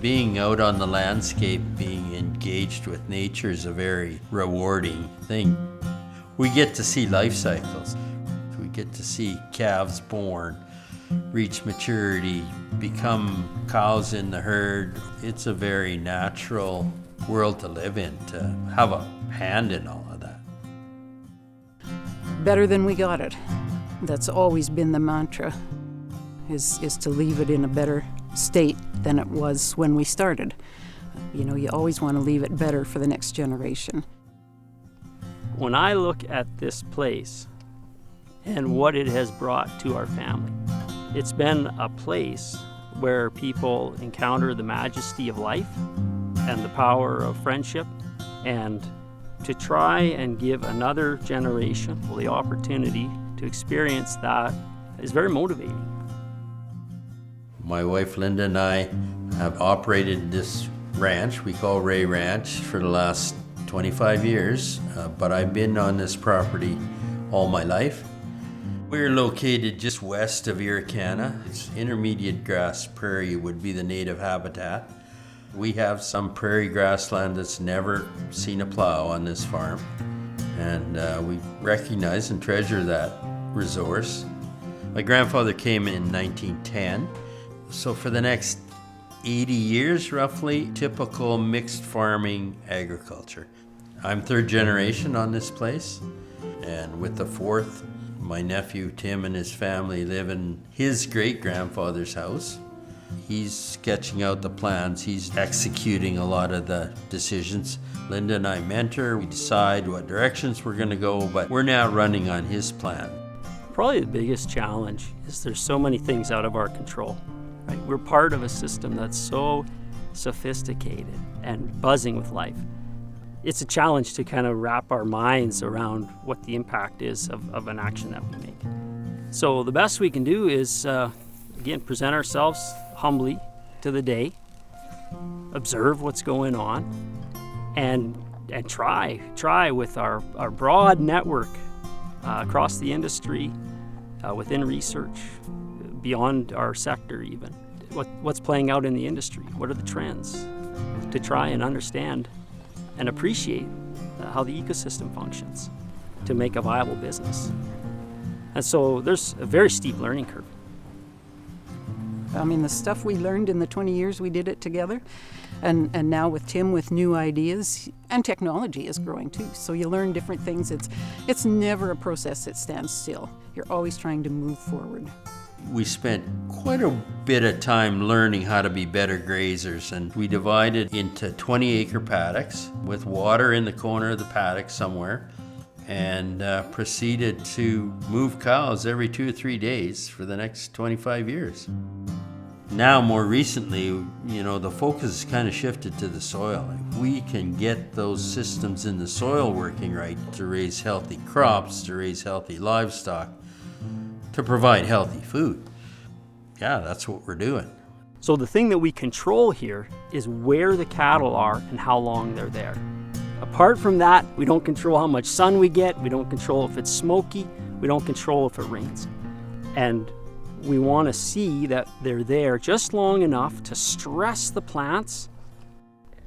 being out on the landscape, being engaged with nature is a very rewarding thing. We get to see life cycles. We get to see calves born, reach maturity, become cows in the herd. It's a very natural world to live in, to have a hand in all of that. Better than we got it. That's always been the mantra, is to leave it in a better state than it was when we started. You know, you always want to leave it better for the next generation. When I look at this place and what it has brought to our family, it's been a place where people encounter the majesty of life and the power of friendship, and to try and give another generation the opportunity to experience that is very motivating. My wife Linda and I have operated this ranch we call Wray Ranch for the last 25 years, but I've been on this property all my life. We're located just west of Irricana. It's intermediate grass prairie would be the native habitat. We have some prairie grassland that's never seen a plow on this farm, and we recognize and treasure that resource. My grandfather came in 1910, so for the next 80 years roughly, typical mixed farming agriculture. I'm third generation on this place, and with the fourth, my nephew Tim and his family live in his great-grandfather's house. He's sketching out the plans, he's executing a lot of the decisions. Linda and I mentor, we decide what directions we're gonna go, but we're now running on his plan. Probably the biggest challenge is there's so many things out of our control, right? We're part of a system that's so sophisticated and buzzing with life. It's a challenge to kind of wrap our minds around what the impact is of an action that we make. So the best we can do is, again, present ourselves humbly to the day, observe what's going on, and try with our broad network across the industry, within research, beyond our sector even. What's playing out in the industry? What are the trends? To try and understand and appreciate how the ecosystem functions to make a viable business. And so there's a very steep learning curve. I mean, the stuff we learned in the 20 years we did it together, and now with Tim with new ideas, and technology is growing too, so you learn different things. It's never a process that stands still. You're always trying to move forward. We spent quite a bit of time learning how to be better grazers, and we divided into 20-acre paddocks with water in the corner of the paddock somewhere, and proceeded to move cows every 2 or 3 days for the next 25 years. Now, more recently, you know, the focus has kind of shifted to the soil. If we can get those systems in the soil working right to raise healthy crops, to raise healthy livestock, to provide healthy food, yeah, that's what we're doing. So the thing that we control here is where the cattle are and how long they're there. Apart from that, we don't control how much sun we get, we don't control if it's smoky, we don't control if it rains. And we want to see that they're there just long enough to stress the plants,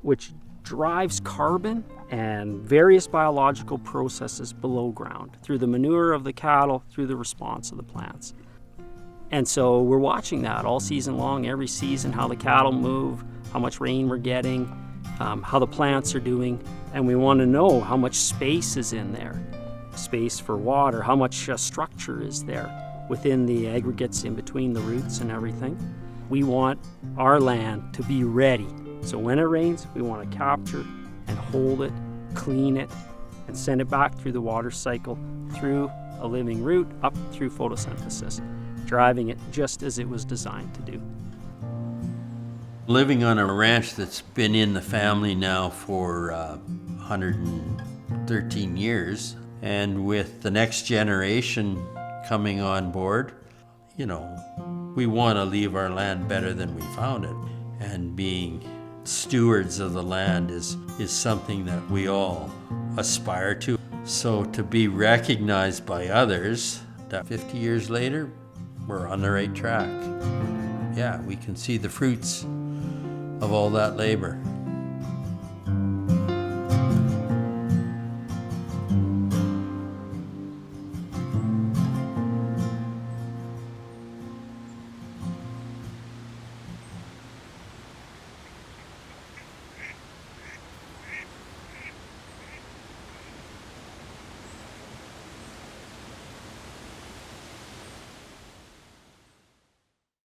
which drives carbon and various biological processes below ground through the manure of the cattle, through the response of the plants. And so we're watching that all season long, every season, how the cattle move, how much rain we're getting, how the plants are doing, and we want to know how much space is in there, space for water, how much structure is there within the aggregates in between the roots and everything. We want our land to be ready. So when it rains, we want to capture and hold it, clean it, and send it back through the water cycle, through a living root, up through photosynthesis, driving it just as it was designed to do. Living on a ranch that's been in the family now for 113 years, and with the next generation coming on board, you know, we want to leave our land better than we found it. And being stewards of the land is something that we all aspire to. So to be recognized by others that 50 years later, we're on the right track. Yeah, we can see the fruits of all that labor.